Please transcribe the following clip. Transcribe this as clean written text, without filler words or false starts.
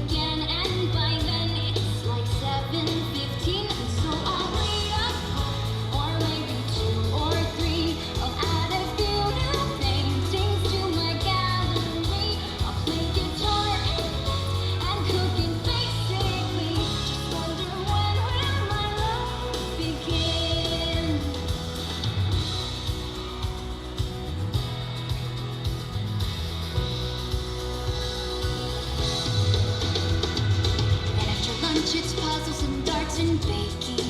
again, and by then it's like 7:15, and so I'll read a book, or maybe two or three. I'll add a few new paintings to my gallery. I'll play guitar and cook, and basically just wonder when will my love begin. And after lunch it's puzzles and darts and baking.